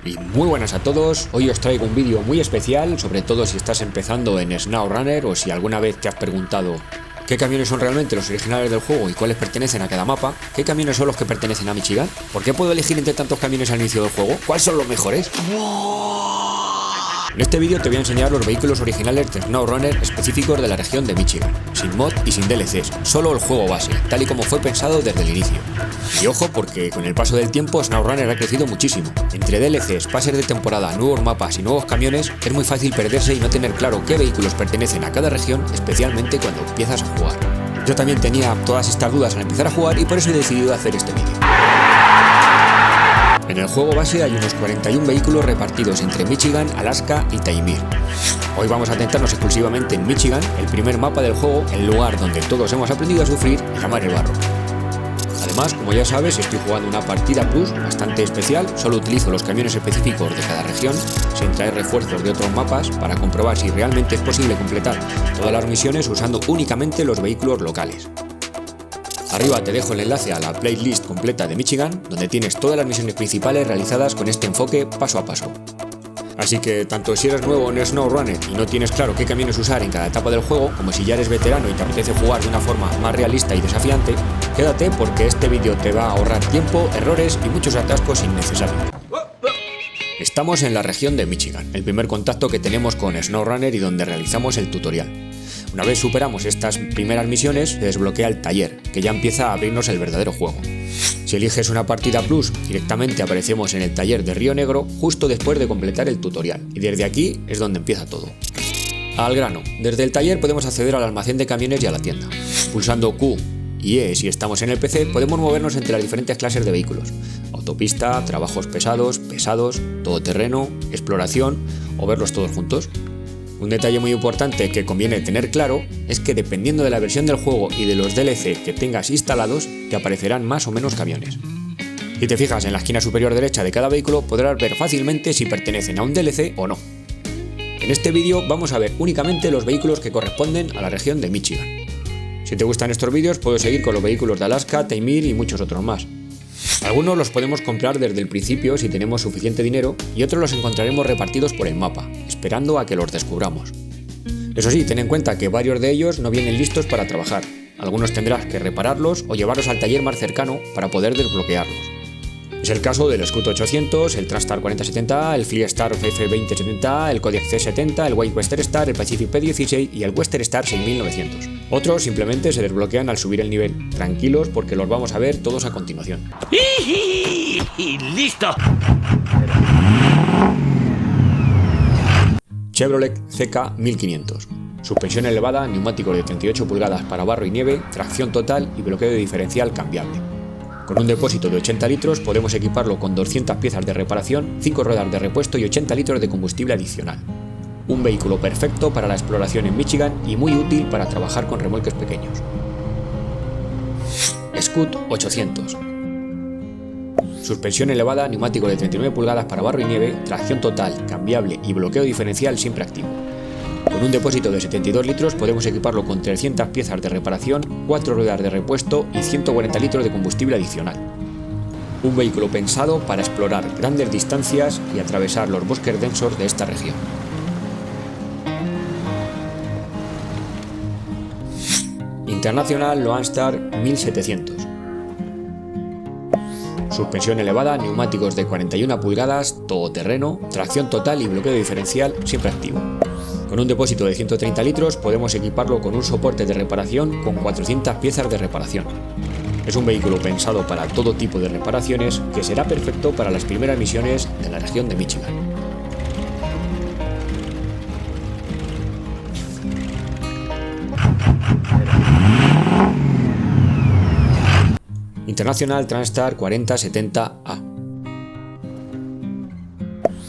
Y muy buenas a todos, hoy os traigo un vídeo muy especial, sobre todo si estás empezando en SnowRunner o si alguna vez te has preguntado ¿qué camiones son realmente los originales del juego y cuáles pertenecen a cada mapa? ¿Qué camiones son los que pertenecen a Michigan? ¿Por qué puedo elegir entre tantos camiones al inicio del juego? ¿Cuáles son los mejores? En este vídeo te voy a enseñar los vehículos originales de SnowRunner específicos de la región de Michigan, sin mod y sin DLCs, solo el juego base, tal y como fue pensado desde el inicio. Y ojo, porque con el paso del tiempo SnowRunner ha crecido muchísimo. Entre DLCs, pases de temporada, nuevos mapas y nuevos camiones, es muy fácil perderse y no tener claro qué vehículos pertenecen a cada región, especialmente cuando empiezas a jugar. Yo también tenía todas estas dudas al empezar a jugar y por eso he decidido hacer este vídeo. En el juego base hay unos 41 vehículos repartidos entre Michigan, Alaska y Taimyr. Hoy vamos a centrarnos exclusivamente en Michigan, el primer mapa del juego, el lugar donde todos hemos aprendido a sufrir y amar el barro. Además, como ya sabes, estoy jugando una partida plus bastante especial, solo utilizo los camiones específicos de cada región, sin traer refuerzos de otros mapas, para comprobar si realmente es posible completar todas las misiones usando únicamente los vehículos locales. Arriba te dejo el enlace a la playlist completa de Michigan, donde tienes todas las misiones principales realizadas con este enfoque paso a paso. Así que tanto si eres nuevo en SnowRunner y no tienes claro qué camiones usar en cada etapa del juego, como si ya eres veterano y te apetece jugar de una forma más realista y desafiante, quédate porque este vídeo te va a ahorrar tiempo, errores y muchos atascos innecesarios. Estamos en la región de Michigan, el primer contacto que tenemos con SnowRunner y donde realizamos el tutorial. Una vez superamos estas primeras misiones, se desbloquea el taller, que ya empieza a abrirnos el verdadero juego. Si eliges una partida plus, directamente aparecemos en el taller de Río Negro justo después de completar el tutorial, y desde aquí es donde empieza todo. Al grano, desde el taller podemos acceder al almacén de camiones y a la tienda. Pulsando Q y E si estamos en el PC, podemos movernos entre las diferentes clases de vehículos: autopista, trabajos pesados, todoterreno, exploración o verlos todos juntos. Un detalle muy importante que conviene tener claro es que dependiendo de la versión del juego y de los DLC que tengas instalados, te aparecerán más o menos camiones. Si te fijas en la esquina superior derecha de cada vehículo, podrás ver fácilmente si pertenecen a un DLC o no. En este vídeo vamos a ver únicamente los vehículos que corresponden a la región de Michigan. Si te gustan estos vídeos, puedes seguir con los vehículos de Alaska, Taimyr y muchos otros más. Algunos los podemos comprar desde el principio si tenemos suficiente dinero y otros los encontraremos repartidos por el mapa, esperando a que los descubramos. Eso sí, ten en cuenta que varios de ellos no vienen listos para trabajar. Algunos tendrás que repararlos o llevarlos al taller más cercano para poder desbloquearlos. Es el caso del Scout 800, el Transstar 4070A, el Fleetstar F2070A, el Kodiak C70, el White Western Star, el Pacific P16 y el Western Star 6900. Otros simplemente se desbloquean al subir el nivel. Tranquilos porque los vamos a ver todos a continuación. ¡Listo! Chevrolet CK 1500. Suspensión elevada, neumáticos de 38 pulgadas para barro y nieve, tracción total y bloqueo de diferencial cambiable. Con un depósito de 80 litros podemos equiparlo con 200 piezas de reparación, 5 ruedas de repuesto y 80 litros de combustible adicional. Un vehículo perfecto para la exploración en Michigan y muy útil para trabajar con remolques pequeños. Scout 800. Suspensión elevada, neumático de 39 pulgadas para barro y nieve, tracción total, cambiable y bloqueo diferencial siempre activo. Con un depósito de 72 litros podemos equiparlo con 300 piezas de reparación, 4 ruedas de repuesto y 140 litros de combustible adicional. Un vehículo pensado para explorar grandes distancias y atravesar los bosques densos de esta región. International Lone Star 1700. Suspensión elevada, neumáticos de 41 pulgadas, todoterreno, tracción total y bloqueo diferencial siempre activo. Con un depósito de 130 litros podemos equiparlo con un soporte de reparación con 400 piezas de reparación. Es un vehículo pensado para todo tipo de reparaciones que será perfecto para las primeras misiones de la región de Michigan. International Transstar 4070A.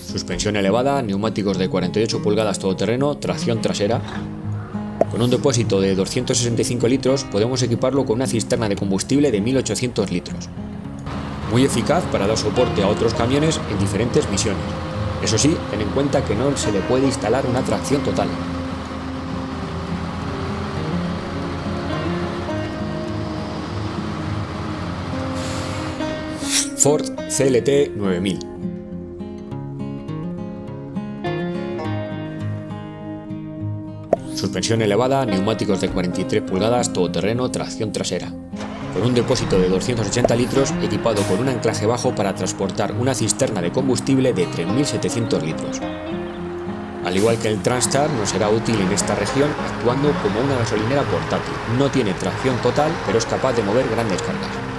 Suspensión elevada, neumáticos de 48 pulgadas todoterreno, tracción trasera. Con un depósito de 265 litros podemos equiparlo con una cisterna de combustible de 1800 litros. Muy eficaz para dar soporte a otros camiones en diferentes misiones. Eso sí, ten en cuenta que no se le puede instalar una tracción total. Ford CLT 9000. Suspensión elevada, neumáticos de 43 pulgadas, todoterreno, tracción trasera. Con un depósito de 280 litros equipado con un anclaje bajo para transportar una cisterna de combustible de 3.700 litros. Al igual que el Transstar, nos será útil en esta región actuando como una gasolinera portátil. No tiene tracción total, pero es capaz de mover grandes cargas.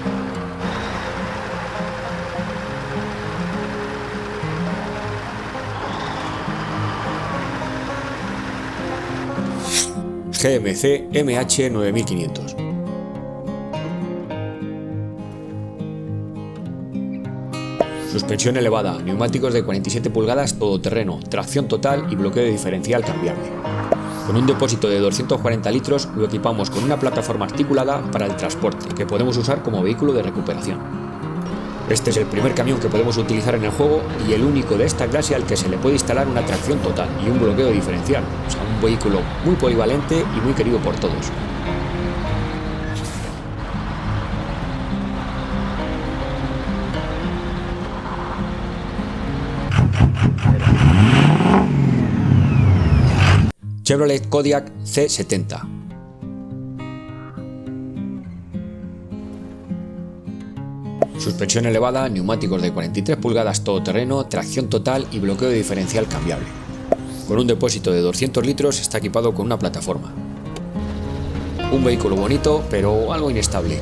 GMC MH9500. Suspensión elevada, neumáticos de 47 pulgadas, todoterreno, tracción total y bloqueo de diferencial cambiable. Con un depósito de 240 litros lo equipamos con una plataforma articulada para el transporte, que podemos usar como vehículo de recuperación. Este es el primer camión que podemos utilizar en el juego y el único de esta clase al que se le puede instalar una tracción total y un bloqueo diferencial, o sea, un vehículo muy polivalente y muy querido por todos. Chevrolet Kodiaq C70. Suspensión elevada, neumáticos de 43 pulgadas todoterreno, tracción total y bloqueo de diferencial cambiable. Con un depósito de 200 litros está equipado con una plataforma. Un vehículo bonito, pero algo inestable.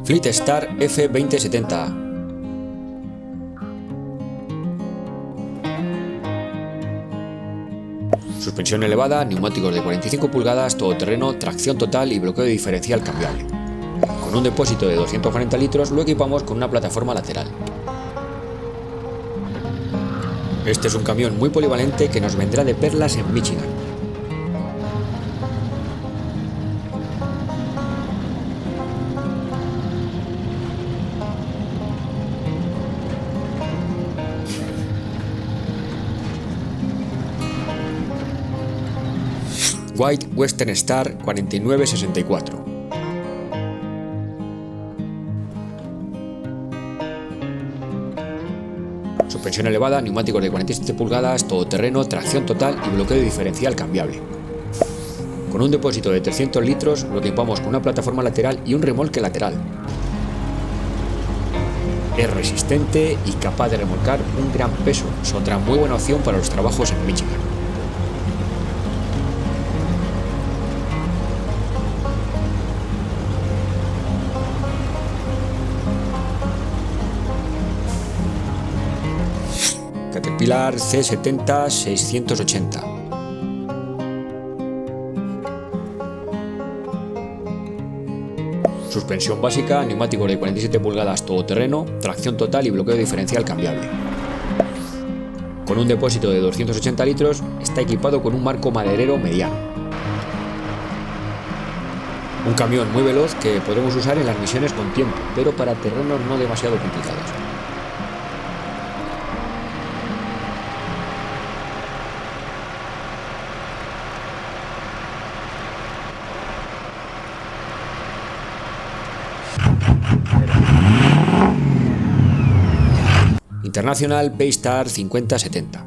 Fleetstar F2070. Suspensión elevada, neumáticos de 45 pulgadas, todoterreno, tracción total y bloqueo de diferencial cambiable. Con un depósito de 240 litros lo equipamos con una plataforma lateral. Este es un camión muy polivalente que nos vendrá de perlas en Michigan. White Western Star 4964. Suspensión elevada, neumáticos de 47 pulgadas, todoterreno, tracción total y bloqueo de diferencial cambiable. Con un depósito de 300 litros lo equipamos con una plataforma lateral y un remolque lateral. Es resistente y capaz de remolcar un gran peso. Es otra muy buena opción para los trabajos en Michigan. Caterpillar C70 680. Suspensión básica, neumáticos de 47 pulgadas todoterreno, tracción total y bloqueo diferencial cambiable. Con un depósito de 280 litros, está equipado con un marco maderero mediano. Un camión muy veloz que podremos usar en las misiones con tiempo, pero para terrenos no demasiado complicados. International Paystar 5070.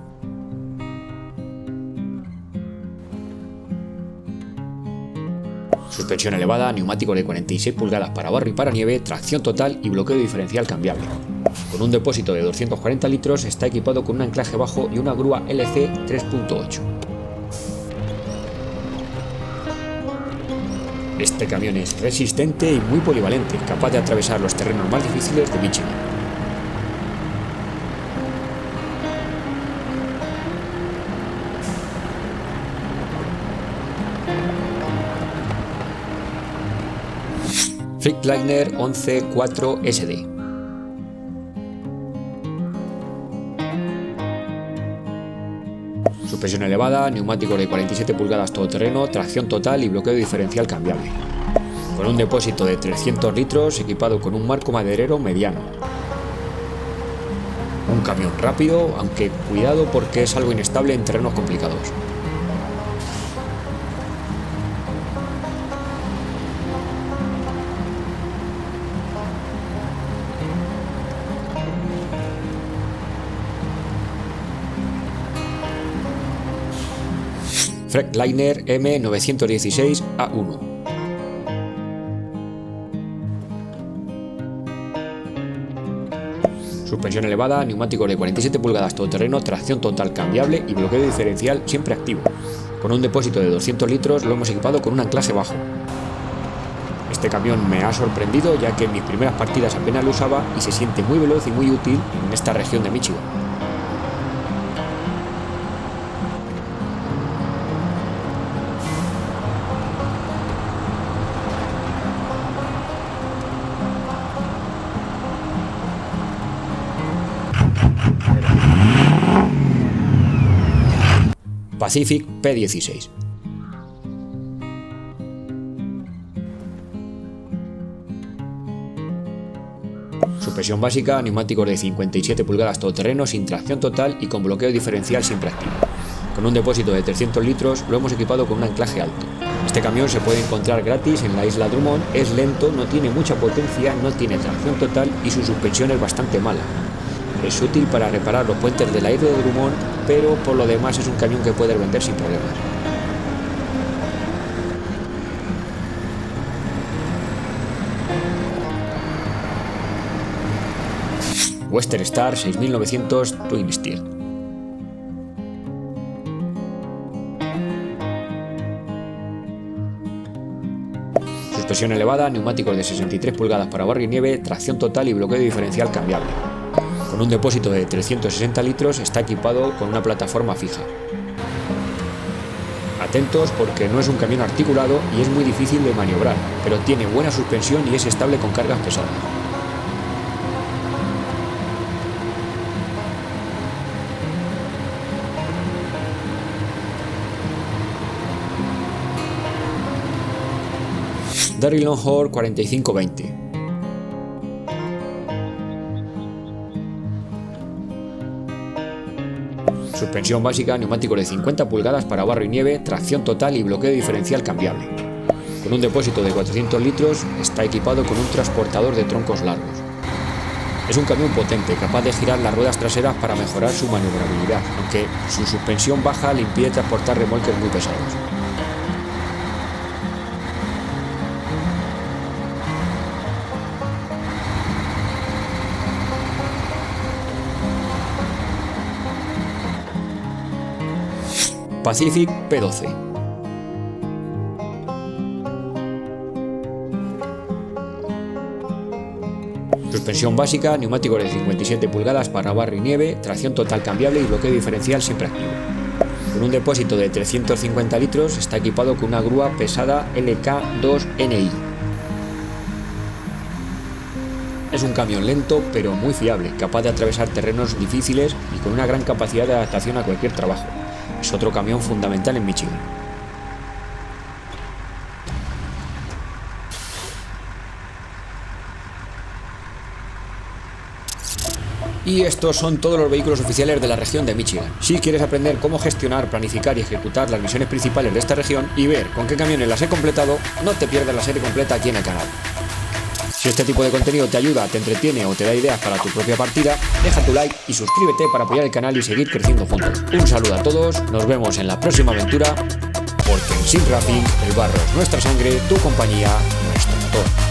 Suspensión elevada, neumáticos de 46 pulgadas para barro y para nieve, tracción total y bloqueo diferencial cambiable. Con un depósito de 240 litros está equipado con un anclaje bajo y una grúa LC 3.8. Este camión es resistente y muy polivalente, capaz de atravesar los terrenos más difíciles de Michigan. Freightliner 11-4 SD. Suspensión elevada, neumáticos de 47 pulgadas todoterreno, tracción total y bloqueo diferencial cambiable. Con un depósito de 300 litros equipado con un marco maderero mediano. Un camión rápido, aunque cuidado porque es algo inestable en terrenos complicados. Freightliner M916A1. Suspensión elevada, neumáticos de 47 pulgadas todoterreno, tracción total cambiable y bloqueo diferencial siempre activo. Con un depósito de 200 litros lo hemos equipado con un anclaje bajo. Este camión me ha sorprendido ya que en mis primeras partidas apenas lo usaba y se siente muy veloz y muy útil en esta región de Michigan. Pacific P16. Suspensión básica, neumáticos de 57 pulgadas todoterreno sin tracción total y con bloqueo diferencial siempre activo. Con un depósito de 300 litros lo hemos equipado con un anclaje alto. Este camión se puede encontrar gratis en la isla Drummond, es lento, no tiene mucha potencia, no tiene tracción total y su suspensión es bastante mala. Es útil para reparar los puentes de la isla de Drummond, pero por lo demás es un camión que puedes vender sin problemas. Western Star 6900 Twin Steel. Suspensión elevada, neumáticos de 63 pulgadas para barro y nieve, tracción total y bloqueo diferencial cambiable. Con un depósito de 360 litros está equipado con una plataforma fija. Atentos porque no es un camión articulado y es muy difícil de maniobrar, pero tiene buena suspensión y es estable con cargas pesadas. Darry Longhorn 4520. Suspensión básica, neumáticos de 50 pulgadas para barro y nieve, tracción total y bloqueo diferencial cambiable. Con un depósito de 400 litros está equipado con un transportador de troncos largos. Es un camión potente, capaz de girar las ruedas traseras para mejorar su maniobrabilidad, aunque su suspensión baja le impide transportar remolques muy pesados. Pacific P12. Suspensión básica, neumáticos de 57 pulgadas para barro y nieve, tracción total cambiable y bloqueo diferencial siempre activo. Con un depósito de 350 litros está equipado con una grúa pesada LK2NI. Es un camión lento pero muy fiable, capaz de atravesar terrenos difíciles y con una gran capacidad de adaptación a cualquier trabajo. Es otro camión fundamental en Michigan. Y estos son todos los vehículos oficiales de la región de Michigan. Si quieres aprender cómo gestionar, planificar y ejecutar las misiones principales de esta región y ver con qué camiones las he completado, no te pierdas la serie completa aquí en el canal. Si este tipo de contenido te ayuda, te entretiene o te da ideas para tu propia partida, deja tu like y suscríbete para apoyar el canal y seguir creciendo juntos. Un saludo a todos, nos vemos en la próxima aventura, porque en Sim Racing el barro es nuestra sangre, tu compañía, nuestro motor.